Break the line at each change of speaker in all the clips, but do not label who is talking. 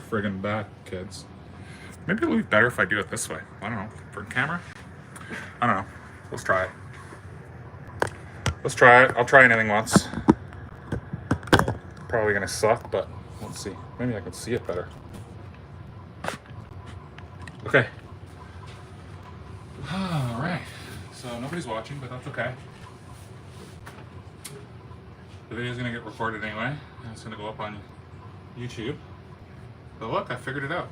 friggin' back, kids. Maybe it'll be better if I do it this way. I don't know. For camera? I don't know. Let's try it. Let's try it. I'll try anything once. Probably gonna suck, but let's see. Maybe I can see it better. Okay. Alright. So nobody's watching, but that's okay. The video's gonna get recorded anyway, and it's gonna go up on YouTube. But look, I figured it out.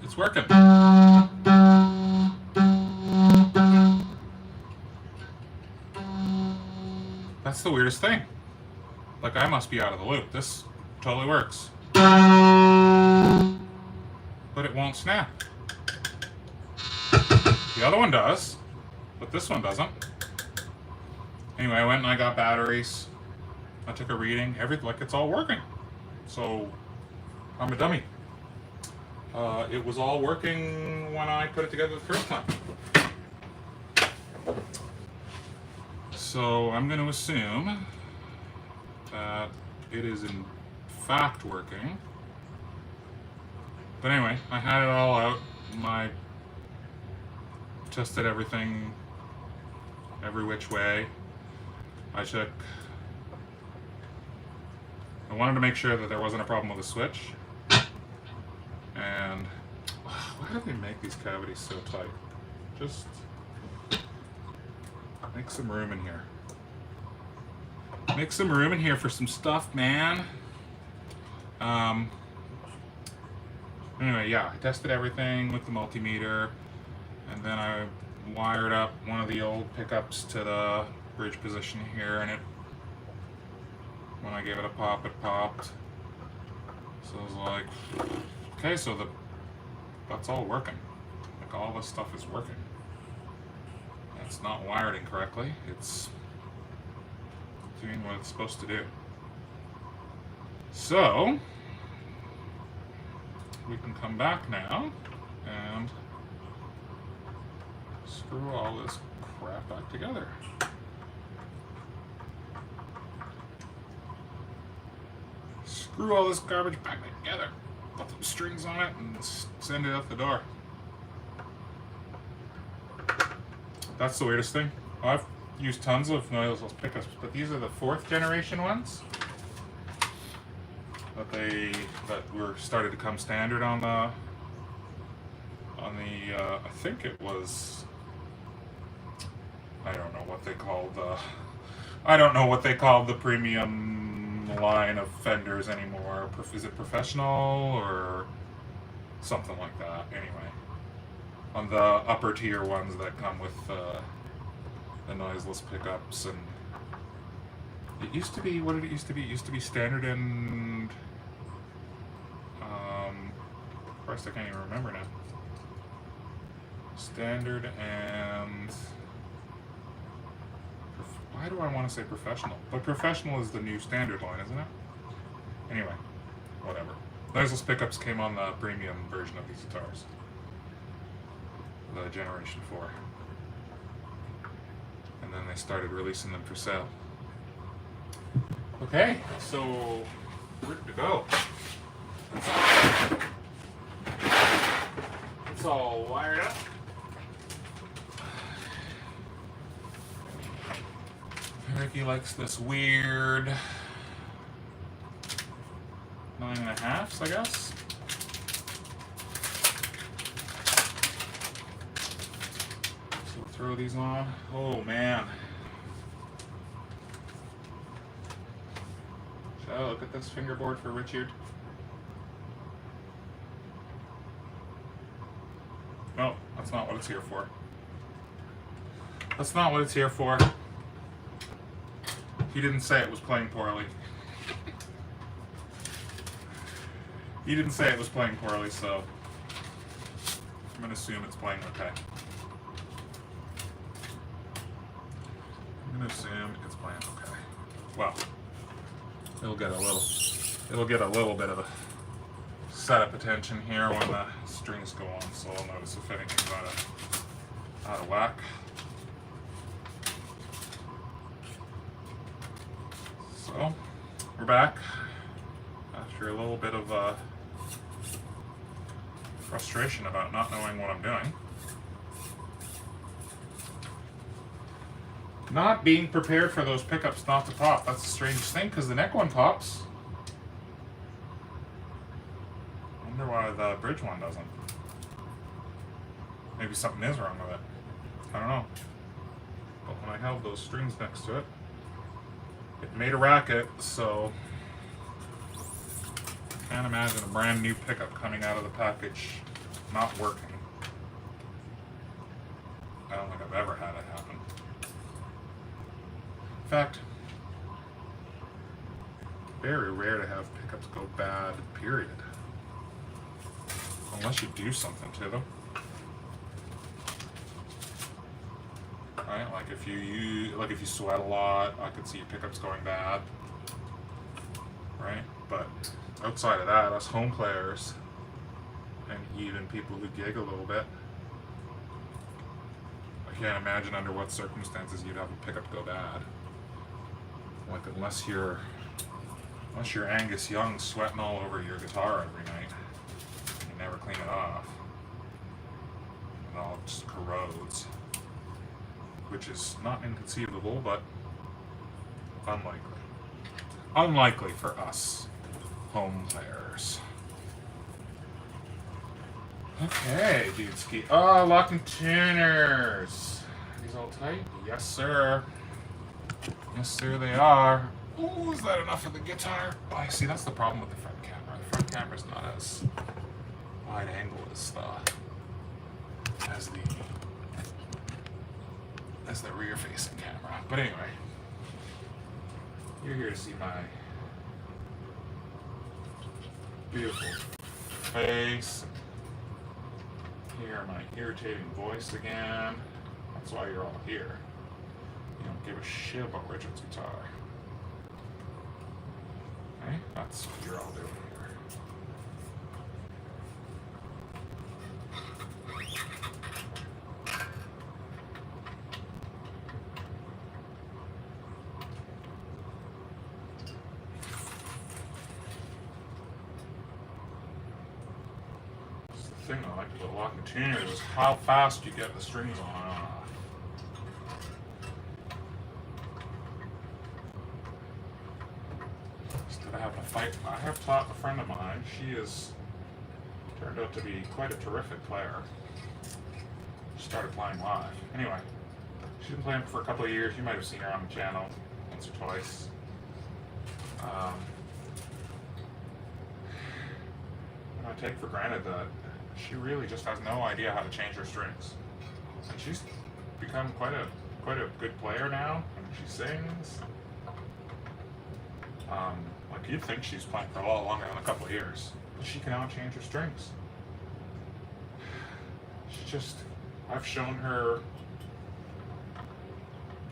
It's working. That's the weirdest thing. Like, I must be out of the loop. This totally works. But it won't snap. The other one does, but this one doesn't. Anyway, I went and I got batteries. I took a reading. Like, it's all working. So, I'm a dummy. It was all working when I put it together the first time. So, I'm going to assume that it is in fact working. But anyway, I had it all out. I tested everything every which way. I wanted to make sure that there wasn't a problem with the switch. And why do they make these cavities so tight? Just make some room in here. Make some room in here for some stuff, man. Anyway, yeah, I tested everything with the multimeter, and then I wired up one of the old pickups to the bridge position here, and when I gave it a pop, it popped. So I was like, okay, so that's all working. Like, all this stuff is working. It's not wired incorrectly. It's doing what it's supposed to do. So we can come back now and screw all this crap back together. Screw all this garbage back together. Put some strings on it and send it out the door. That's the weirdest thing. I've used tons of noiseless pickups, but these are the 4th generation ones that were started to come standard on the I think it was, I don't know what they called the premium line of fenders anymore. Is it professional or something like that? Anyway, on the upper tier ones that come with the noiseless pickups, and it used to be, what did it used to be? It used to be standard and Christ, I can't even remember now. Standard and why do I want to say professional? But professional is the new standard line, isn't it? Anyway, whatever. Noiseless pickups came on the premium version of these guitars, the Generation 4. And then they started releasing them for sale. Okay, so we're good to go. It's all wired up. Ricky likes this weird 9.5s, I guess. So we'll throw these on. Oh man. Shall I look at this fingerboard for Richard? No, that's not what it's here for. That's not what it's here for. He didn't say it was playing poorly. He didn't say it was playing poorly, so I'm going to assume it's playing okay. I'm going to assume it's playing okay. Well, it'll get a little bit of a setup attention here when the strings go on, so I'll notice if anything's out of whack. So, we're back after a little bit of frustration about not knowing what I'm doing. Not being prepared for those pickups not to pop. That's the strangest thing, because the neck one pops. I wonder why the bridge one doesn't. Maybe something is wrong with it. I don't know. But when I held those strings next to it, it made a racket, so can't imagine a brand new pickup coming out of the package not working. I don't think I've ever had it happen. In fact, very rare to have pickups go bad, period. Unless you do something to them. Right? Like if you sweat a lot, I could see your pickups going bad. Right? But outside of that, us home players and even people who gig a little bit, I can't imagine under what circumstances you'd have a pickup go bad. Like unless you're Angus Young sweating all over your guitar every night, and you never clean it off, it all just corrodes, which is not inconceivable, but unlikely. Unlikely for us home players. Okay, dude ski. Oh, locking tuners. Are these all tight? Yes, sir. Yes, sir, they are. Ooh, is that enough of the guitar? Oh, I see, that's the problem with the front camera. The front camera's not as wide angle as the rear-facing camera. But anyway, you're here to see my beautiful face. Hear my irritating voice again. That's why you're all here. You don't give a shit about Richard's guitar. Okay? That's what you're all doing here. The thing I like about locking tuners is how fast you get the strings on and off. Instead of having to fight, I have taught a friend of mine. She has turned out to be quite a terrific player. She started playing live. Anyway, she's been playing for a couple of years. You might have seen her on the channel once or twice. I take for granted that she really just has no idea how to change her strings, and she's become quite a good player now. And she sings. Like you'd think she's playing for a lot longer than a couple of years, but she can now change her strings. She just, I've shown her,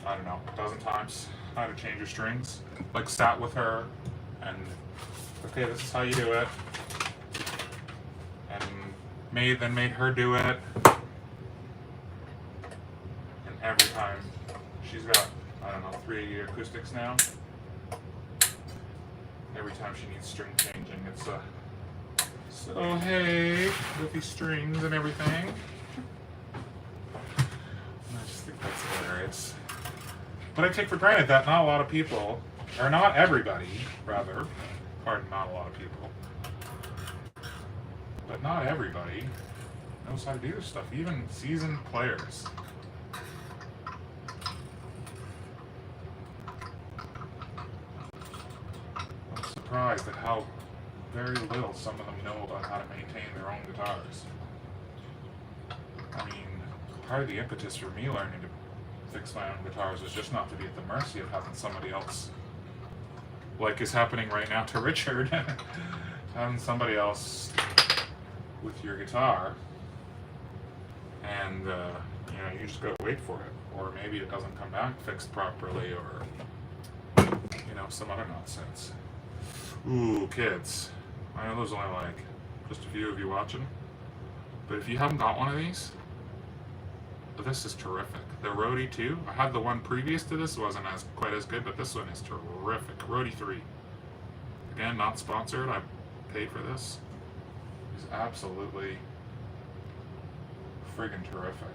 I don't know, a dozen times how to change her strings. Like sat with her and, okay, this is how you do it. Then made her do it, and every time she's got, I don't know, 3 acoustics now. Every time she needs string changing, it's so hey, with these strings and everything. I just think that's hilarious. But I take for granted that not a lot of people, or not everybody, rather, pardon, not a lot of people, but not everybody knows how to do this stuff, even seasoned players. I'm surprised at how very little some of them know about how to maintain their own guitars. I mean, part of the impetus for me learning to fix my own guitars was just not to be at the mercy of having somebody else, like is happening right now to Richard, having somebody else with your guitar, and you know, you just gotta wait for it, or maybe it doesn't come back fixed properly, or you know, some other nonsense. Ooh, kids, I know there's only like just a few of you watching, but if you haven't got one of these, this is terrific. the Roadie 2. I had the one previous to this, wasn't quite as good, but this one is terrific. Roadie 3. Again, not sponsored. I paid for this. It's absolutely friggin' terrific.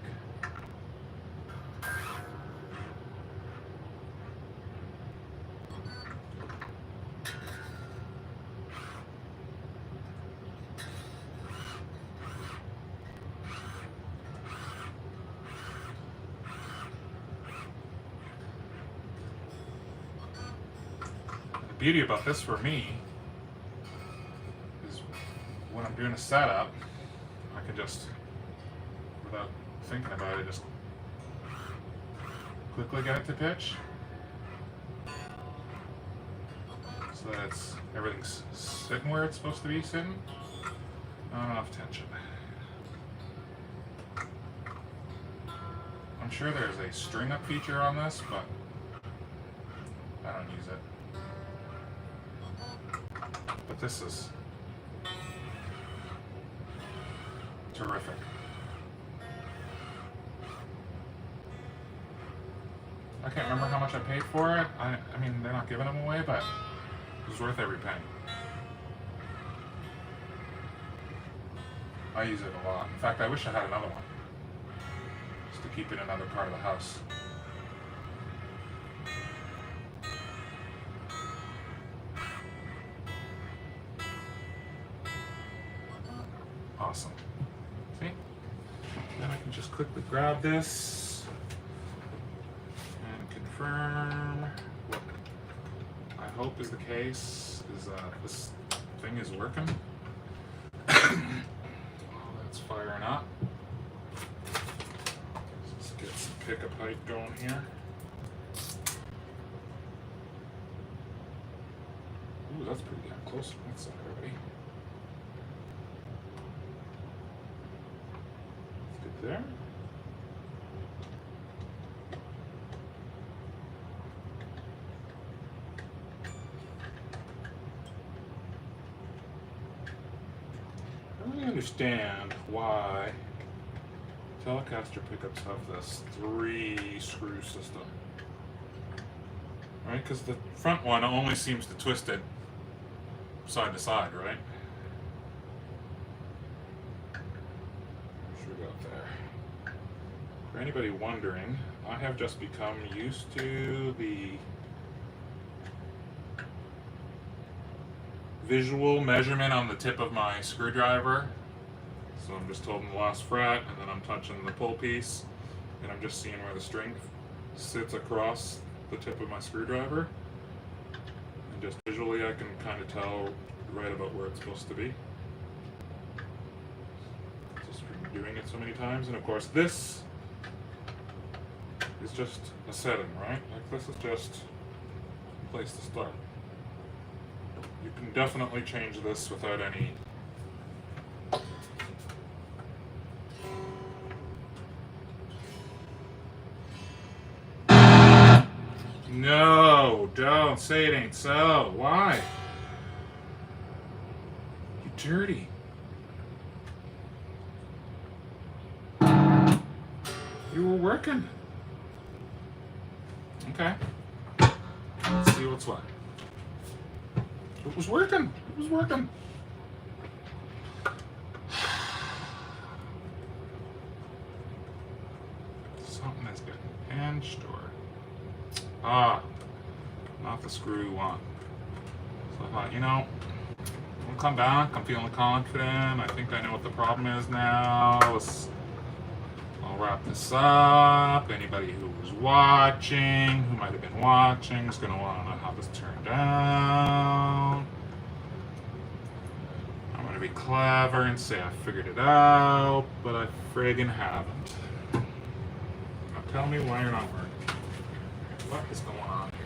The beauty about this for me is when I'm doing a setup, I can just, without thinking about it, just quickly get it to pitch so that everything's sitting where it's supposed to be sitting. Not enough tension. I'm sure there's a string up feature on this, but I don't use it. But this is terrific. I can't remember how much I paid for it. I mean, they're not giving them away, but it was worth every penny. I use it a lot. In fact, I wish I had another one, just to keep in another part of the house. Awesome. See? Then I can just quickly grab this and confirm what I hope is the case, is this thing is working. That's firing up. Let's get some pickup height going here. Ooh, that's pretty damn close on that side already. There. I don't really understand why Telecaster pickups have this 3-screw system. Right? Because the front one only seems to twist it side to side, right? For anybody wondering, I have just become used to the visual measurement on the tip of my screwdriver. So I'm just holding the last fret, and then I'm touching the pull piece, and I'm just seeing where the string sits across the tip of my screwdriver. And just visually I can kind of tell right about where it's supposed to be. Just from doing it so many times. And of course this is just a setting, right? Like this is just a place to start. You can definitely change this without any No, don't say it ain't so. Why? You dirty. You were working. Okay. Let's see what's what. It was working. It was working. Something is getting pinched or... not the screw one. So I thought, we'll come back. I'm feeling confident. I think I know what the problem is now. I'll wrap this up. Anybody who was watching, who might have been watching, is going to want to know how this turned out. I'm going to be clever and say I figured it out, but I friggin' haven't. Now tell me why you're not working. What is going on here?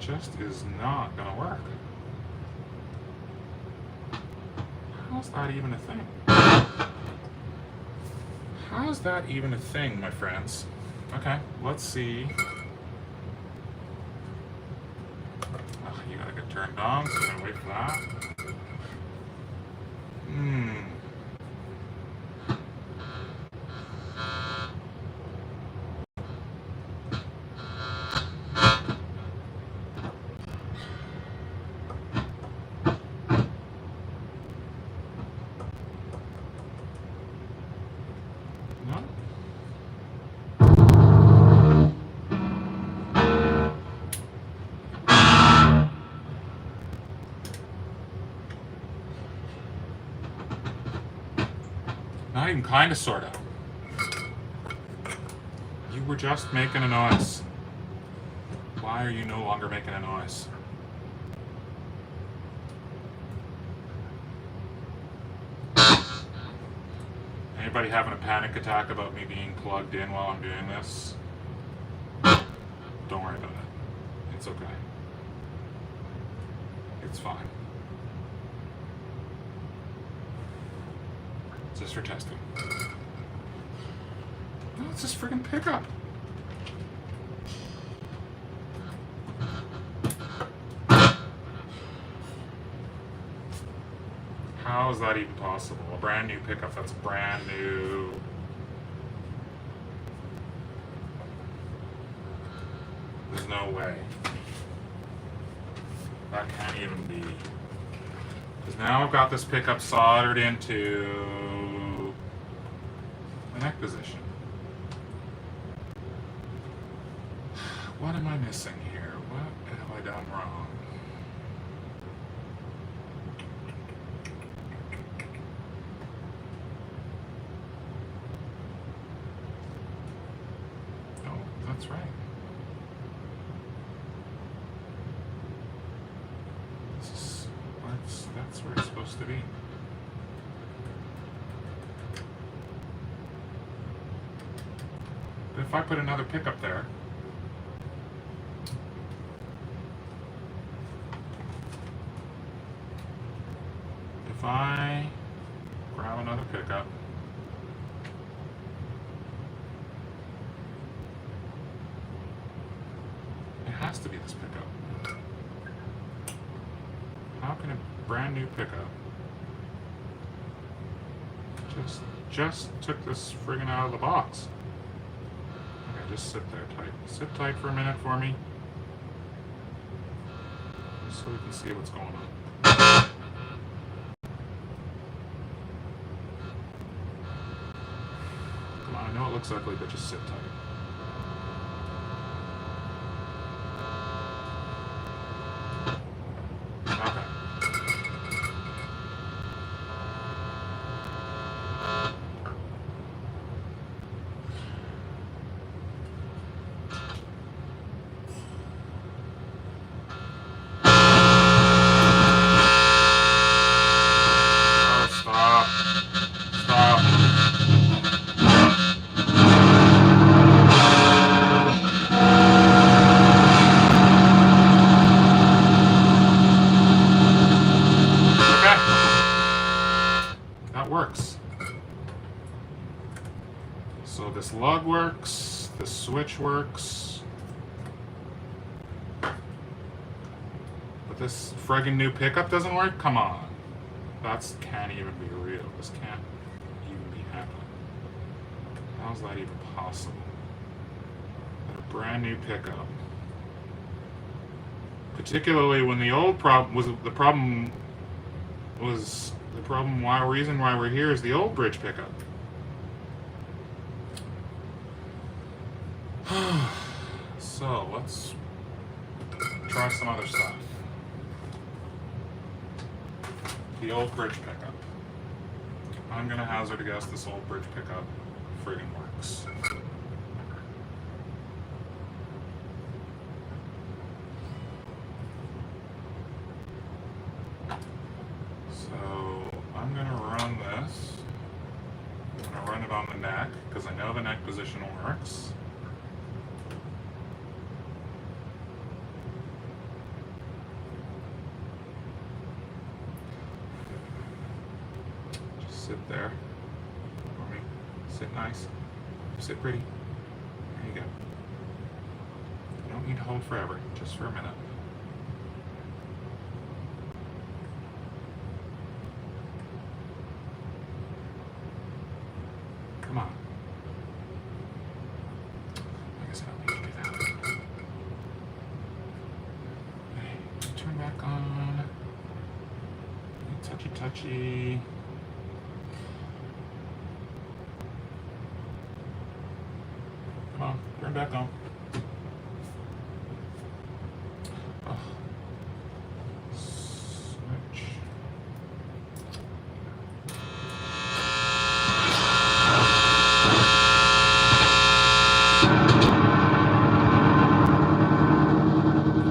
Just is not going to work. How's that even a thing? How's that even a thing, my friends? Okay, let's see. down, so I'm gonna wait for that. No? Not even kinda, sorta. You were just making a noise. Why are you no longer making a noise? Anybody having a panic attack about me being plugged in while I'm doing this? Don't worry about it. It's okay. It's fine. It's just for testing. No, it's this friggin' pickup. How is that even possible? A brand new pickup that's brand new. There's no way. That can't even be. Because now I've got this pickup soldered into the neck position. What am I missing here? What have I done wrong? Oh, that's right. That's where it's supposed to be. But if I put another pickup there, if I grab another pickup, it has to be this pickup. How can a brand new pickup just took this friggin' out of the box? Okay, just sit there tight. Sit tight for a minute for me, just so we can see what's going on. Come on, I know it looks ugly, but just sit tight. Works. So this lug works, this switch works, but this friggin' new pickup doesn't work? Come on. That can't even be real. This can't even be happening. How's that even possible? That a brand new pickup, particularly when the old problem was the reason why we're here is the old bridge pickup. So let's try some other stuff. The old bridge pickup. I'm gonna hazard a guess this old bridge pickup friggin' works. I'm going to run this. I'm going to run it on the neck because I know the neck position works. Just sit there for me. Sit nice. Sit pretty. There you go. You don't need to hold forever, just for a minute. Come on. I guess I don't need to do that. Okay, turn back on. Touchy touchy. Come on, turn back on. Oh. Switch.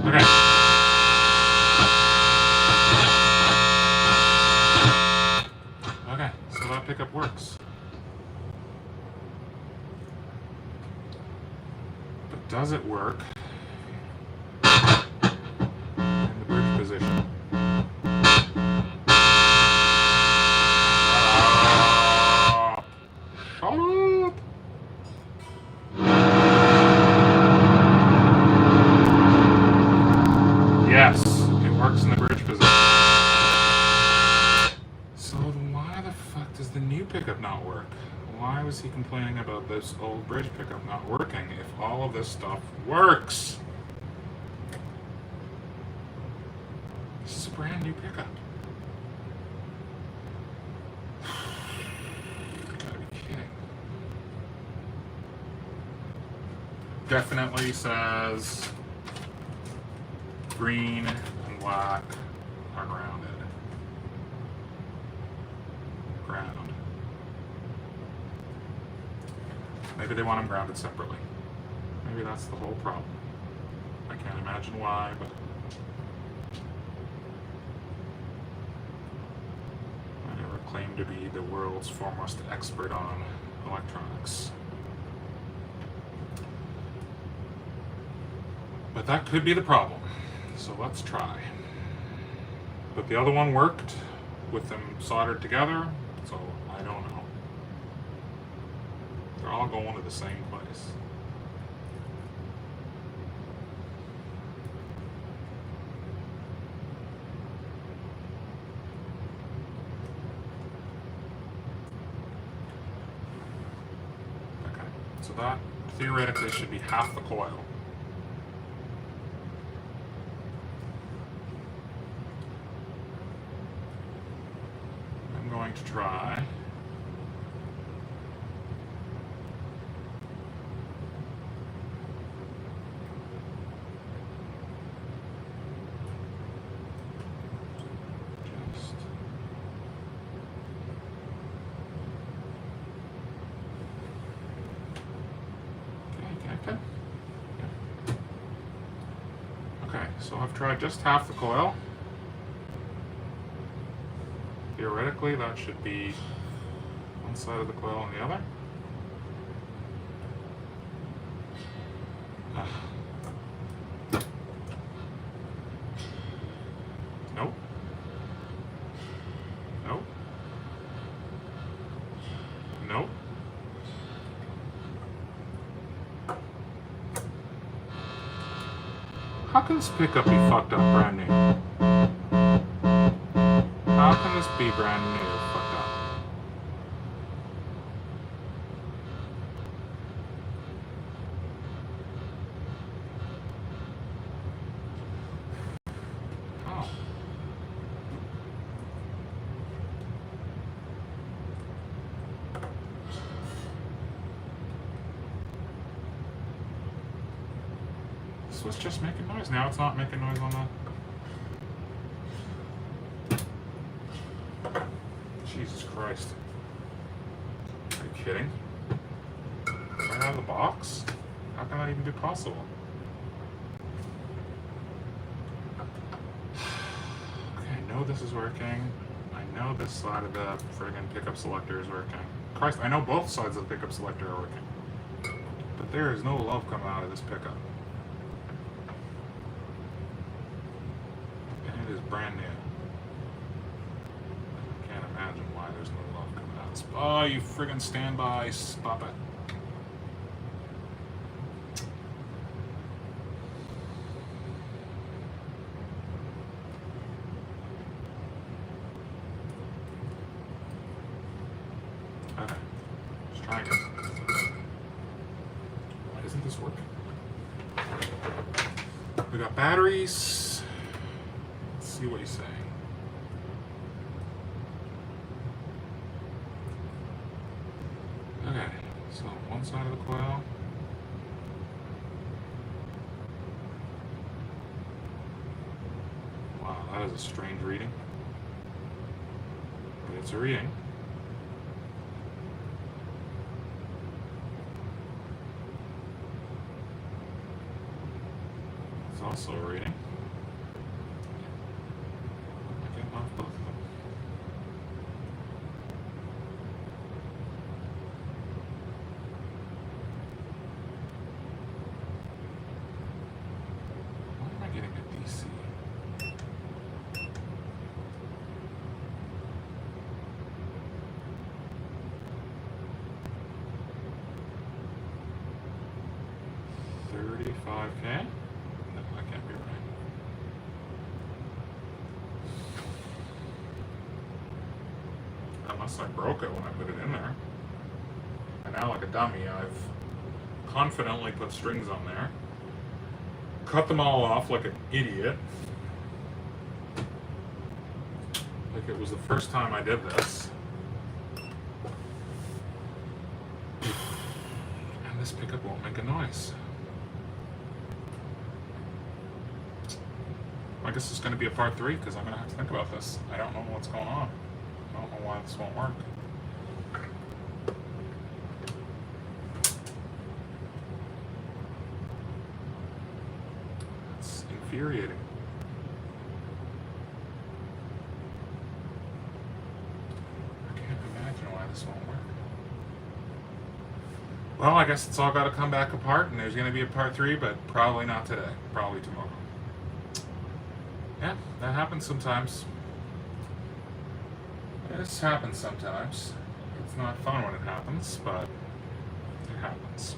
Okay. Okay, so that pickup works. But does it work in the bridge position? Shut up! Yes, it works in the bridge position. So why the fuck does the new pickup not work? Why was he complaining about this old bridge pickup not working if all of this stuff works? This is a brand new pickup. You gotta be kidding. Definitely says green and black are grounded. Ground. Maybe they want them grounded separately. Maybe that's the whole problem. I can't imagine why, but I never claimed to be the world's foremost expert on electronics. But that could be the problem. So let's try. But the other one worked with them soldered together, so I don't know. They're all going to the same place. Okay, so that theoretically should be half the coil. I'm going to try Okay, so I've tried just half the coil. Theoretically, that should be one side of the coil and the other. Nope. Nope. Nope. How can this pickup be fucked up brand new? How can this be brand new fucked up? Oh. This was just making noise. Now it's not making noise on the... Jesus Christ. Are you kidding? Right out of the box? How can that even be possible? Okay, I know this is working. I know this side of the friggin' pickup selector is working. Christ, I know both sides of the pickup selector are working. But there is no love coming out of this pickup. And it is brand new. Imagine why there's no love coming out. Oh, you friggin' standby, stop it. Okay, Just trying it. Why isn't this working? We got batteries. Let's see what he's saying. Okay, so one side of the coil. Wow, that is a strange reading. But it's a reading. It's also a reading. I get off both of them. Why am I getting a DC? $35K? No, that can't be right. Unless I broke it when I put it in there. And now, like a dummy, I've confidently put strings on there, cut them all off like an idiot, like it was the first time I did this. And this pickup won't make a noise. I guess it's going to be a part 3 because I'm going to have to think about this. I don't know what's going on. I don't know why this won't work. It's infuriating. I can't imagine why this won't work. Well, I guess it's all got to come back apart, and there's going to be a part 3, but probably not today. Probably tomorrow. Yeah, that happens sometimes. This happens sometimes. It's not fun when it happens, but it happens.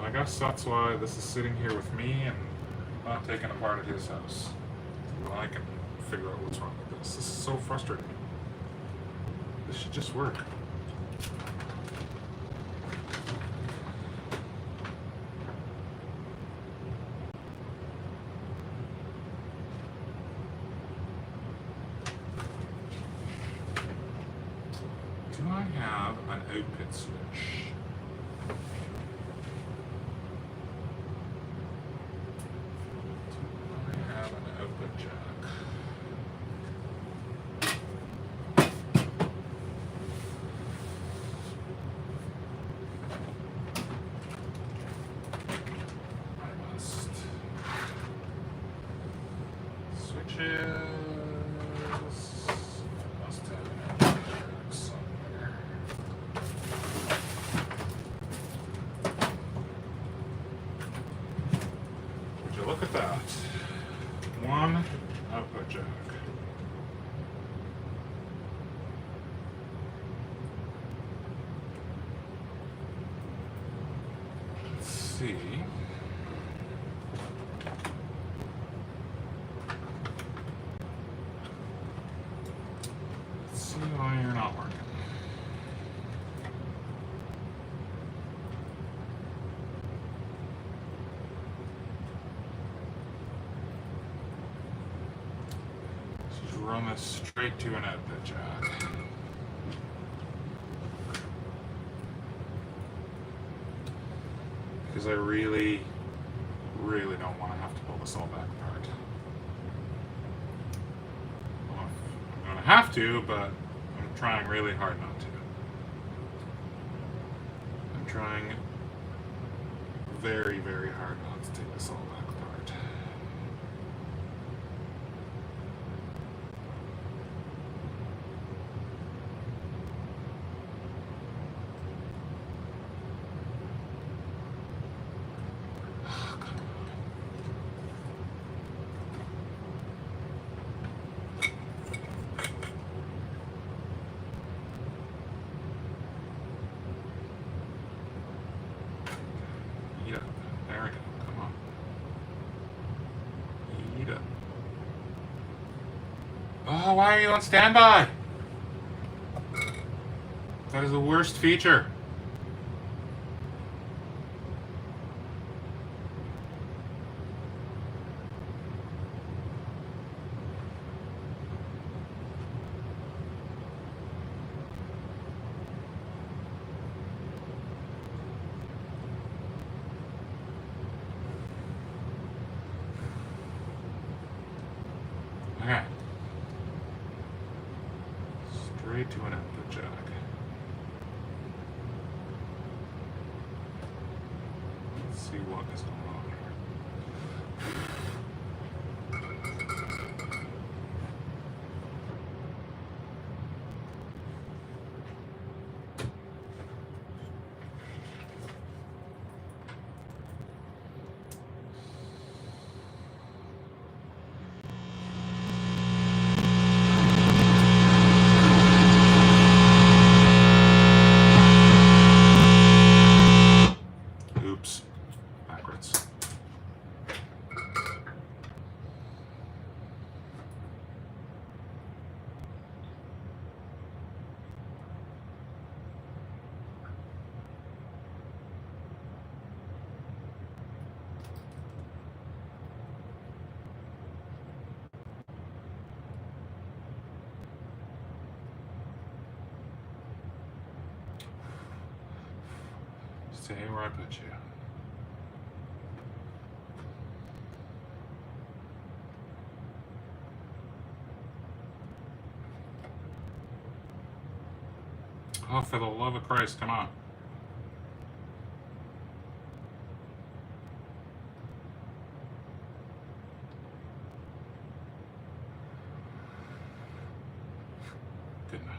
I guess that's why this is sitting here with me and not taken apart at his house. Well, I can figure out what's wrong with this. This is so frustrating. This should just work. Do I have an output switch? Do I have an output jack? I must. Switches. I must have an output jack somewhere. Would you look at that? One output jack. Let's see. Let's see why you're not working. Just run this straight to an output jack. Because I really don't want to have to pull this all back apart. Well, I'm going to have to, but I'm trying really hard not to. I'm trying very, very hard not to take this all back apart. Eat up. There we go. Come on. Eat up. Oh, why are you on standby? That is the worst feature. Okay. Straight to an output jack. Let's see what is going on here. Oops. Backwards. Stay where I put you. Oh, for the love of Christ, come on. Good enough.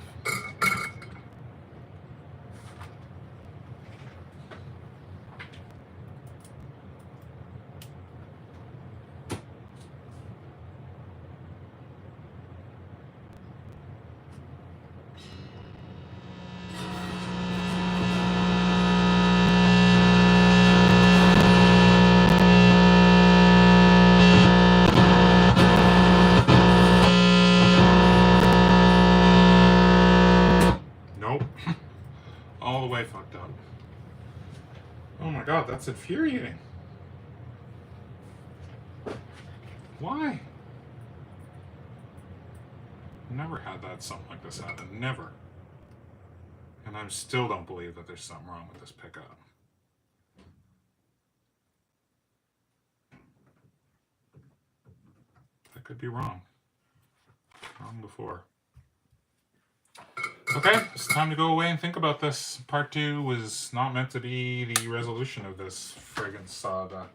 Nope. All the way fucked up. Oh my god, that's infuriating. Why? Never had that something like this happen. Never. And I still don't believe that there's something wrong with this pickup. I could be wrong. Wrong before. Okay, it's time to go away and think about this. Part 2 was not meant to be the resolution of this friggin' saga.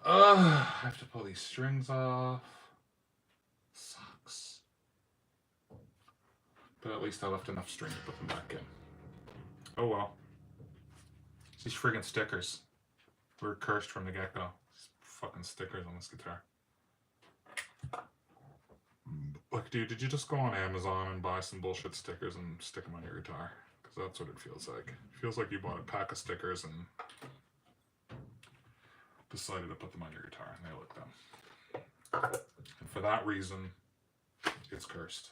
I have to pull these strings off. Sucks. But at least I left enough string to put them back in. Oh well. These friggin' stickers. We're cursed from the get-go. These fucking stickers on this guitar. Like, dude, did you just go on Amazon and buy some bullshit stickers and stick them on your guitar? Because that's what it feels like. It feels like you bought a pack of stickers and decided to put them on your guitar, and they look dumb. And for that reason, it's cursed.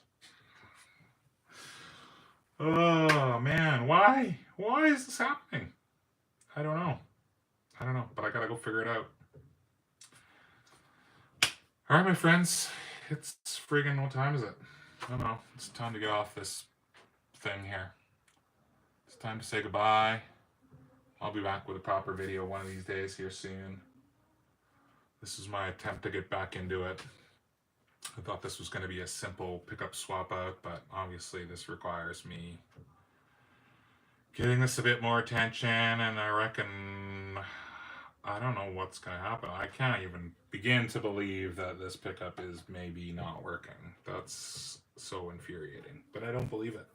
Oh, man. Why? Why is this happening? I don't know. But I gotta go figure it out. All right, my friends. It's friggin', what time is it? I don't know. It's time to get off this thing here. It's time to say goodbye. I'll be back with a proper video one of these days here soon. This is my attempt to get back into it. I thought this was going to be a simple pickup swap out, but obviously this requires me getting this a bit more attention, and I reckon, I don't know what's going to happen. I can't even begin to believe that this pickup is maybe not working. That's so infuriating, but I don't believe it.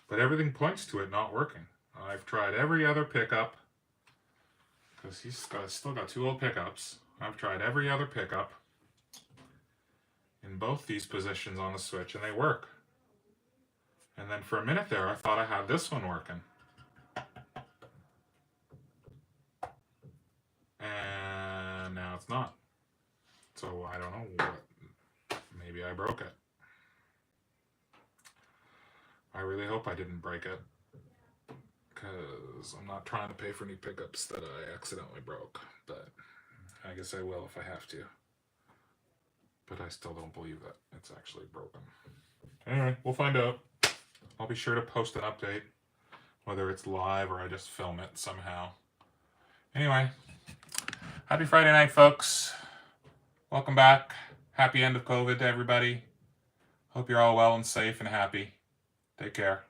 But everything points to it not working. I've tried every other pickup, because he's still got 2 old pickups. I've tried every other pickup in both these positions on the switch, and they work. And then for a minute there, I thought I had this one working. And now it's not. So I don't know what. Maybe I broke it. I really hope I didn't break it, because I'm not trying to pay for any pickups that I accidentally broke, but I guess I will if I have to. But I still don't believe that it's actually broken. Anyway, we'll find out. I'll be sure to post an update, whether it's live or I just film it somehow. Anyway, happy Friday night, folks. Welcome back. Happy end of COVID to everybody. Hope you're all well and safe and happy. Take care.